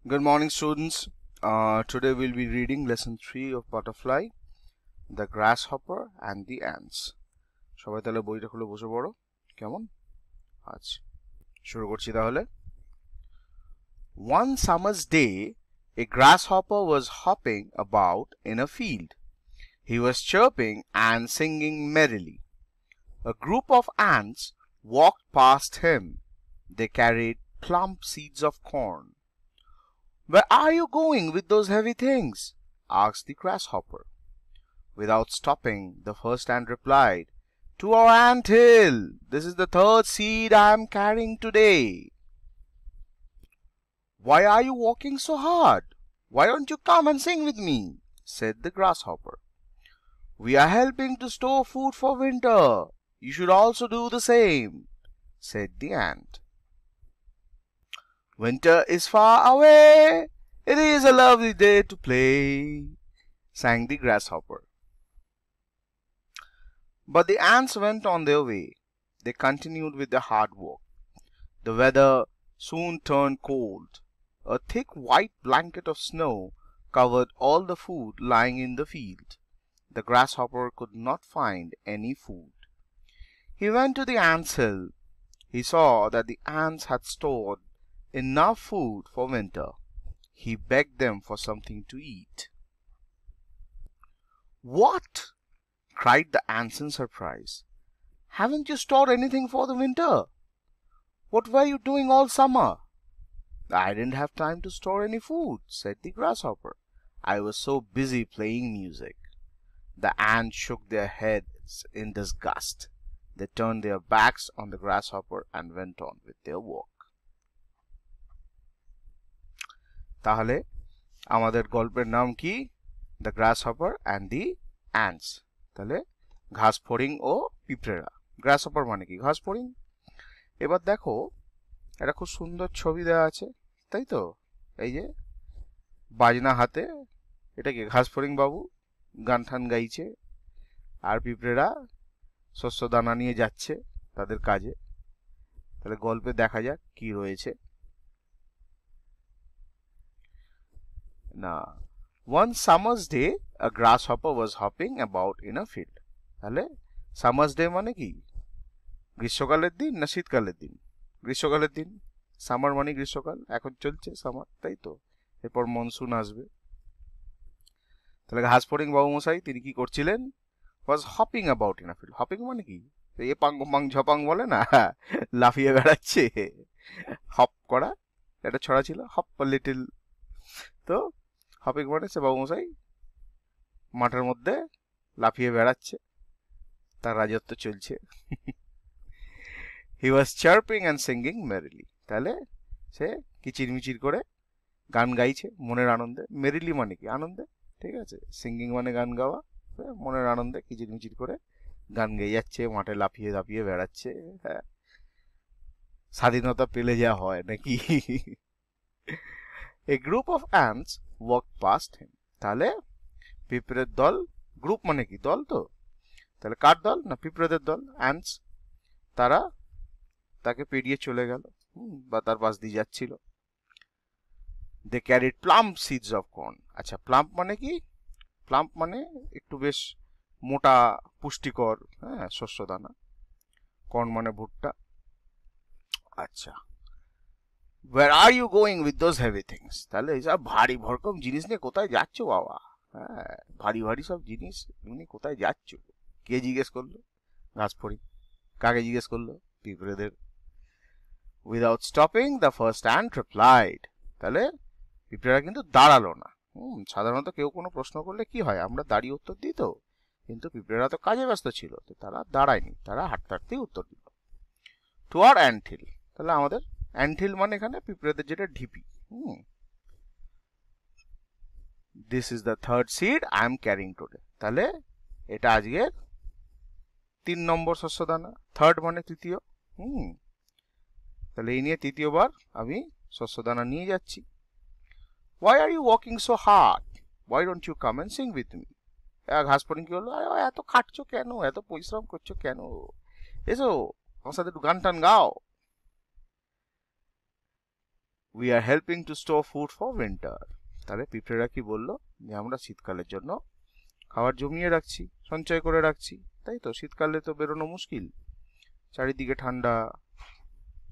Good morning, students. Today we'll be reading lesson 3 of Butterfly, the Grasshopper and the Ants. সবাই তাহলে বইটা খুলে বসে পড়ো। কেমন? আচ্ছা, শুরু করছি তাহলে। One summer's day, a grasshopper was hopping about in a field. He was chirping and singing merrily. A group of ants walked past him. They carried plump seeds of corn. "Where are you going with those heavy things?" asked the grasshopper. Without stopping, the first ant replied, "To our ant hill. This is the third seed I am carrying today." "Why are you walking so hard? Why don't you come and sing with me?" said the grasshopper. "We are helping to store food for winter. You should also do the same," said the ant. "Winter is far away. It is a lovely day to play," sang the grasshopper. But the ants went on their way. They continued with their hard work. The weather soon turned cold. A thick white blanket of snow covered all the food lying in the field. The grasshopper could not find any food. He went to the ants' hill. He saw that the ants had stored enough food for winter. He begged them for something to eat. "What?" cried the ants in surprise. "Haven't you stored anything for the winter? What were you doing all summer?" "I didn't have time to store any food," said the grasshopper. "I was so busy playing music." The ants shook their heads in disgust. They turned their backs on the grasshopper and went on with their work. তাহলে আমাদের গল্পের নাম কি? The গ্রাসহপার and the ants. তাহলে ঘাস ফড়িং ও পিঁপড়েরা। গ্রাসহপার মানে কি? ঘাস ফড়িং। এবার দেখো, একটা খুব সুন্দর ছবি দেওয়া আছে, তাই তো? এই যে বাজনা হাতে, এটা কি? ঘাস ফড়িং বাবু গান ঠান গাইছে, আর পিঁপড়েরা শস্য দানা নিয়ে যাচ্ছে তাদের কাজে। তাহলে গল্পে দেখা যাক কি রয়েছে না। One summer's day, a grasshopper was hopping about in a field. তাহলে সামার্স ডে মানে কি? গ্রীষ্মকালের দিন না শীতকালের দিন? গ্রীষ্মকালের দিন। সামার মানে গ্রীষ্মকাল, এখন চলছে সামার, তাই তো? এরপর মনসুন আসবে। তাহলে ঘাস ফড়িং বাবু মশাই তিনি কি করছিলেন? Was hopping about in a field. Hopping মানে কি? এ পাং পাং ঝপাং বলে না, লাফিয়ে বেড়াচ্ছে। হপ করা একটা ছড়া ছিল, হপ লিটিল। তো হপিং মানে সে বাবু মশাই মাঠের মধ্যে লাফিয়ে বেড়াচ্ছে, তার রাজত্ব চলছে। He was chirping and singing merrily. তাহলে সে কিচিরমিচির করে গান গাইছে মনের আনন্দে। মেরিলি মানে কি? আনন্দে, ঠিক আছে? সিঙ্গিং মানে গান গাওয়া। মনের আনন্দে কিচিরমিচির করে গান গেয়ে যাচ্ছে, মাঠে লাফিয়ে লাফিয়ে বেড়াচ্ছে। হ্যাঁ, স্বাধীনতা পেলে যা হয় নাকি। A group of ants walked past him. তাহলে পিঁপড়ের দল, গ্রুপ মানে কি? দল তো। তাহলে কার দল? না পিঁপড়েদের দল, অ্যান্টস। তারা তাকে পেরিয়ে চলে গেল, বা তার পাশ দিয়ে যাচ্ছিল। They carried plump seeds of corn. আচ্ছা, প্লাম্প মানে কি? প্লাম্প মানে একটু বেশ মোটা পুষ্টিকর, হ্যাঁ, শস্য দানা। কর্ন মানে ভুট্টা। আচ্ছা, Where are you going with those heavy things? তাহলে এইসব ভারী ভরকম জিনিস নিয়ে কোথায় যাচ্ছ বাবা? হ্যাঁ, ভারী ভারী সব জিনিস নিয়ে কোথায় যাচ্ছ? কে জিজ্ঞেস করলো? ঘাস ফড়িং। কাকে জিজ্ঞেস করলো? পিঁপড়েদের। Without stopping, the first ant replied. তাহলে পিঁপড়েরা কিন্তু দাঁড়ালো না। সাধারণত কেউ কোনো প্রশ্ন করলে কি হয়, আমরা দাঁড়িয়ে উত্তর দিই তো, কিন্তু পিঁপড়েরা তো কাজে ব্যস্ত ছিল, তো তারা দাঁড়ায়নি, তারা হাঁটতে হাঁটতেই উত্তর দিল। To our ant hill. তাহলে আমাদের অ্যান্ট হিল মানে এখানে পিঁপড়েদের যেটা ঢিপি। This is the third seed I am carrying today. তাহলে এটা আজকের 3 নম্বর শস্য দানা। থার্ড মানে তৃতীয়। তাহলে এই নিয়ে তৃতীয়বার আমি শস্য দানা নিয়ে যাচ্ছি। Why are you walking so hard? Why don't you come and sing with me? ঘাস ফড়িং কি হলো? এত খাটছো কেন? এত পরিশ্রম করছো কেন? এসো আমার সাথে একটু গান টান গাও। We are helping two store food for winter. তাহলে পিঁপড়েরা কি বললো, যে আমরা শীতকালের জন্য খাবার জমিয়ে রাখছি, সঞ্চয় করে রাখছি। তাই তো, শীতকালে তো বেরোনো মুশকিল, চারিদিকে ঠান্ডা,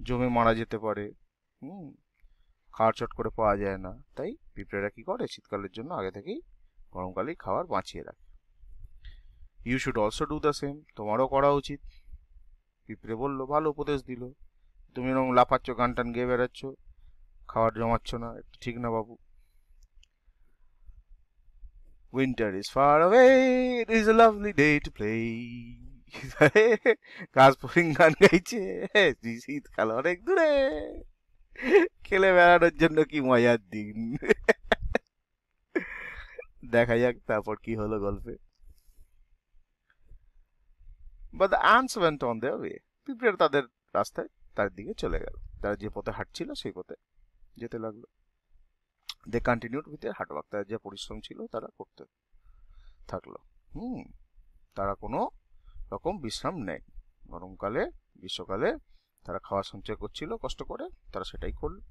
জমে মারা যেতে পারে, খাওয়ার চট করে পাওয়া যায় না। তাই পিঁপড়েরা কি করে, শীতকালের জন্য আগে থেকেই গরমকালেই খাবার বাঁচিয়ে রাখে। You should also do the same, তোমারও করা উচিত। পিঁপড়ে বললো, ভালো উপদেশ দিল। তুমি এরকম লাফাচ্ছ, গান টান গেয়ে বেড়াচ্ছ, খাবার জমাচ্ছ না, এটা ঠিক না বাবু। Winter is far away, it is a lovely day to play. গাছ ফড়িং গান গাইছে, শীতকাল অনেক দূরে, খেলে বেড়ানোর জন্য কি মজার দিন। দেখা যাক তারপর কি হলো গল্পে। But the ants went on their way. পিঁপড়েরা তাদের রাস্তায় তার দিকে চলে গেল, তারা যে পথে হাঁটছিল সেই পথে যেতে লাগলো। They continued with their hard work, তাদের যে পরিশ্রম ছিল তারা করতে থাকলো। তারা কোনো রকম বিশ্রাম নেই। গরমকালে, গ্রীষ্মকালে তারা খাওয়া সঞ্চয় করছিল কষ্ট করে, তারা সেটাই করলো।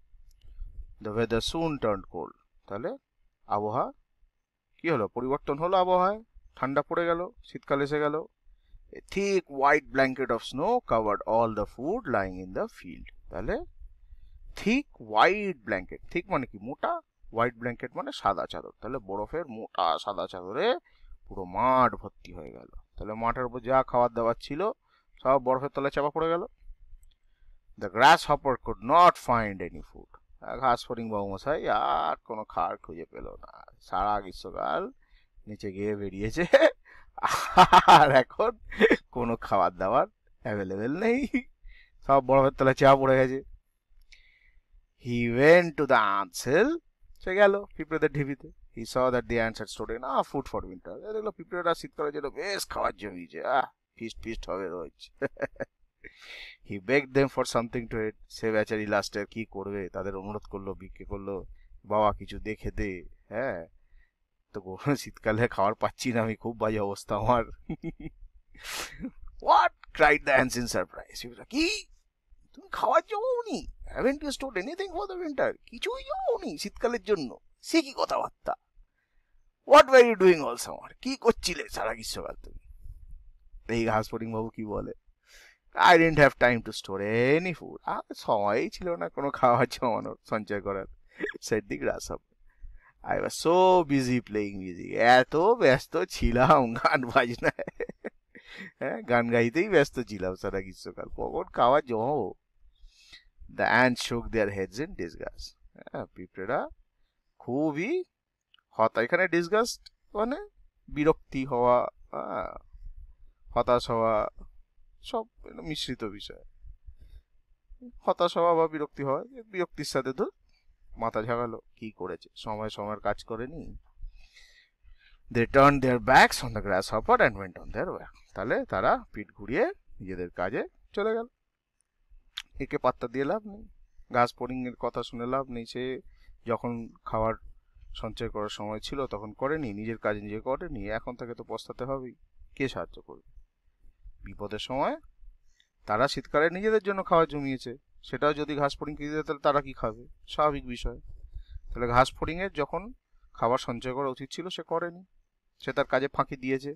The weather soon turn cold, তাহলে আবহাওয়া কি হলো, পরিবর্তন হলো আবহাওয়ায়, ঠান্ডা পড়ে গেল, শীতকাল এসে গেল। A thick white blanket of snow covered all the food lying in the field. তাহলে thick white blanket, thick মানে কি, মোটা, white blanket মানে সাদা চাদর। তাহলে বরফের মোটা সাদা চাদরে পুরো মাঠ ভর্তি হয়ে গেল। তাহলে মাঠের উপর যা খাবার দাবার ছিল সব বরফের তলায় চাপা পড়ে গেল। The grasshopper could not find any food. ঘাস ফড়িং বাবুমশাই আর কোনো খাবার খুঁজে পেল না। সারা গ্রীষ্মকাল নিচে গিয়ে বেরিয়েছে, আর এখন কোনো খাবার দাবার অ্যাভেলেবেল নেই, সব বরফের তলায় চাপা পড়ে গেছে। He went to the ants hill, সে গেল পিঁপড়েদের ঢিবিতে। He saw that the ants had stored enough food for winter. দেখলো পিঁপড়েরা শীতকালের জন্য বেশ খাবার জমিয়েছে, ফিস্ট হবে রোজ। He begged them for something to eat. সে বেচারি লাস্টে কি করবে, তাদের অনুরোধ করলো, ভিক্ষে করলো, বাবা কিছু দেখে দে, তো শীতকালে খাবার পাচ্ছি না আমি, খুব বাজে অবস্থা আমার। What? cried the ants in surprise. কি, তুমি খাবার জমাওনি? Haven't you stored anything for the winter? কিছুই জমাওনি শীতকালের জন্য? সে কি কথাবার্তা? What were you doing all summer? কি করছিলে সারা গ্রীষ্মকাল তুমি? এই ঘাস ফড়িং বাবু কি বলে, I didn't have time to store any food. সময়ই ছিল না কোনো খাবার জমানোর, সঞ্চয় করার, said the grasshopper. I was so busy playing music. এত ব্যস্ত ছিলাম গান বাজনায়, গান গাইতেই ব্যস্ত ছিলাম সারা গ্রীষ্মকাল, কখন খাবার জমাবো। The ants shook their heads in disgust. পিঁপড়েরা খুবই এখানে ডিসগাস্ট মানে বিরক্তি হওয়া, হতাশ হওয়া, সব মিশ্রিত বিষয়। হতাশ হওয়া বা বিরক্তি হওয়া, বিরক্তির সাথে তো মাথা ঝাগালো, কি করেছে, সময়ের কাজ করেনি। They turned their backs on the grasshopper and went on their way. তাহলে তারা পিঠ ঘুরিয়ে নিজেদের কাজে চলে গেল। একে পাত্তা দিয়ে লাভ নেই, ঘাস ফড়িং এর কথা শুনে লাভ নেই। সে যখন খাবার সঞ্চয় করার সময় ছিল তখন করেনি, নিজের কাজ নিজে করেনি, এখন তাকে তো পস্তাতে হবেই। কে সাহায্য করবে বিপদের সময়? তারা শীতকালে নিজেদের জন্য খাবার জমিয়েছে, সেটাও যদি ঘাস ফড়িং খেয়ে দিতে, তাহলে তারা কি খাবে, স্বাভাবিক বিষয়। তাহলে ঘাস ফড়িং এর যখন খাবার সঞ্চয় করা উচিত ছিল সে করেনি, সে তার কাজে ফাঁকি দিয়েছে।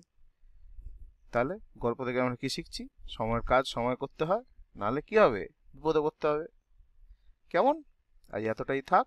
তাহলে গল্প থেকে আমরা কি শিখছি, সময়ের কাজ সময় করতে হয়, নাহলে কি হবে, বিপদে পড়তে হবে। কেমন? আজ এতটাই থাক।